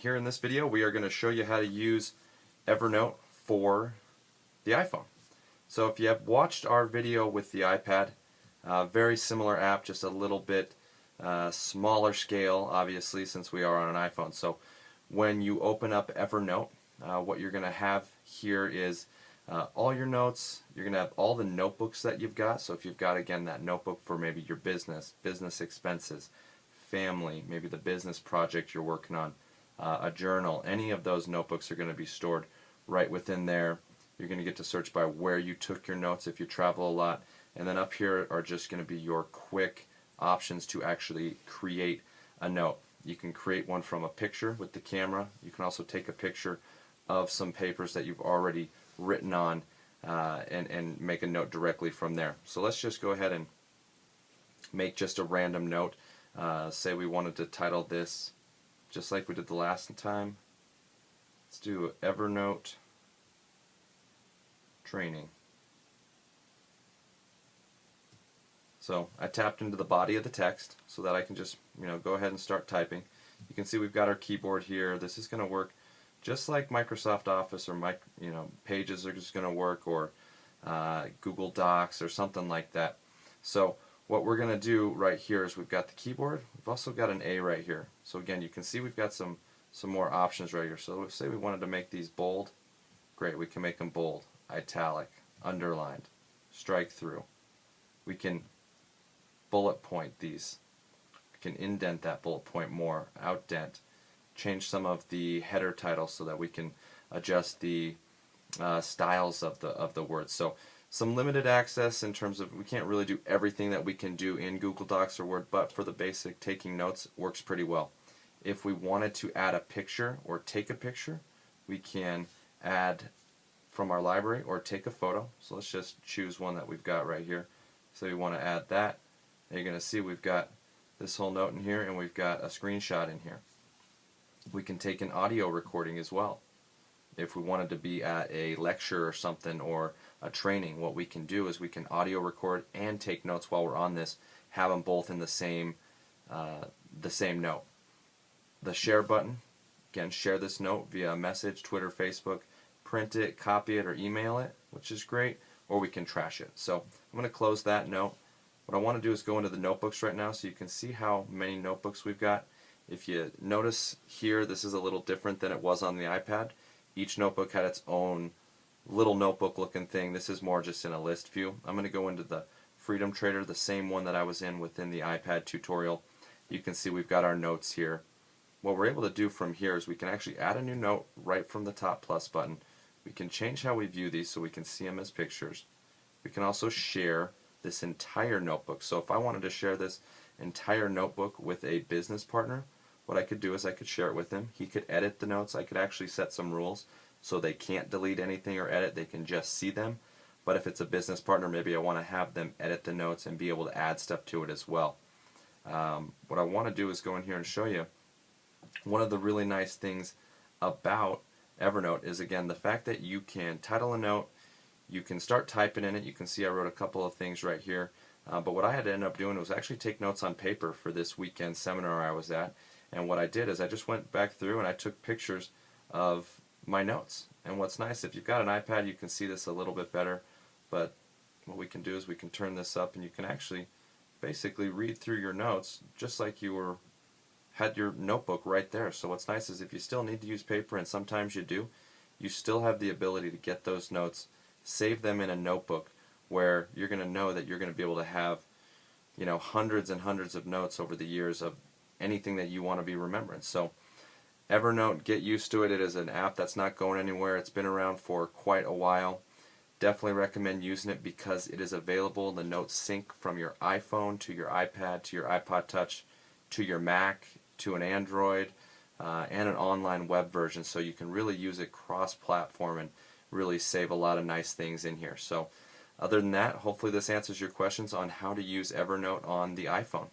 Here in this video we are going to show you how to use Evernote for the iPhone. So if you have watched our video with the iPad, very similar app, just a little bit smaller scale, obviously, since we are on an iPhone. So when you open up Evernote, what you're going to have here is all your notes. You're going to have all the notebooks that you've got. So if you've got, again, that notebook for maybe your business expenses, family, maybe the business project you're working on, a journal, any of those notebooks are going to be stored right within there. You're going to get to search by where you took your notes if you travel a lot. And then up here are just going to be your quick options to actually create a note. You can create one from a picture with the camera. You can also take a picture of some papers that you've already written on and make a note directly from there. So let's just go ahead and make just a random note. Say we wanted to title this just like we did the last time. Let's do Evernote training. So I tapped into the body of the text so that I can just go ahead and start typing. You can see we've got our keyboard here. This is going to work just like Microsoft Office or Pages are just going to work, or Google Docs or something like that. So what we're going to do right here is we've got the keyboard. We've also got an A right here. So again, you can see we've got some more options right here. So say we wanted to make these bold. Great, we can make them bold, italic, underlined, strike through. We can bullet point these. We can indent that bullet point more, outdent, change some of the header titles so that we can adjust the styles of the words. So some limited access in terms of we can't really do everything that we can do in Google Docs or Word, but for the basic taking notes works pretty well. If we wanted to add a picture or take a picture, we can add from our library or take a photo. So let's just choose one that we've got right here. So we want to add that. And you're going to see we've got this whole note in here and we've got a screenshot in here. We can take an audio recording as well. If we wanted to be at a lecture or something or a training, what we can do is we can audio record and take notes while we're on this, have them both in the same note. The share button, again, share this note via message, Twitter, Facebook, print it, copy it, or email it, which is great, or we can trash it. So I'm going to close that note. What I want to do is go into the notebooks right now so you can see how many notebooks we've got. If you notice here, this is a little different than it was on the iPad. Each notebook had its own little notebook looking thing. This is more just in a list view. I'm going to go into the Freedom Trader, the same one that I was in within the iPad tutorial. You can see we've got our notes here. What we're able to do from here is we can actually add a new note right from the top plus button. We can change how we view these so we can see them as pictures. We can also share this entire notebook. So if I wanted to share this entire notebook with a business partner, what I could do is I could share it with him. He could edit the notes. I could actually set some rules so they can't delete anything or edit. They can just see them. But if it's a business partner, maybe I want to have them edit the notes and be able to add stuff to it as well. What I want to do is go in here and show you one of the really nice things about Evernote is, again, the fact that you can title a note, you can start typing in it. You can see I wrote a couple of things right here. But what I had to end up doing was actually take notes on paper for this weekend seminar I was at. And what I did is I just went back through and I took pictures of my notes. And what's nice, if you've got an iPad, you can see this a little bit better. But what we can do is we can turn this up and you can actually basically read through your notes just like you had your notebook right there. So what's nice is if you still need to use paper, and sometimes you do, you still have the ability to get those notes, save them in a notebook where you're going to know that you're going to be able to have hundreds and hundreds of notes over the years of anything that you want to be remembering. So Evernote, get used to it. It is an app that's not going anywhere. It's been around for quite a while. Definitely recommend using it because it is available. The notes sync from your iPhone to your iPad to your iPod Touch to your Mac to an Android and an online web version, so you can really use it cross-platform and really save a lot of nice things in here. So other than that, hopefully this answers your questions on how to use Evernote on the iPhone.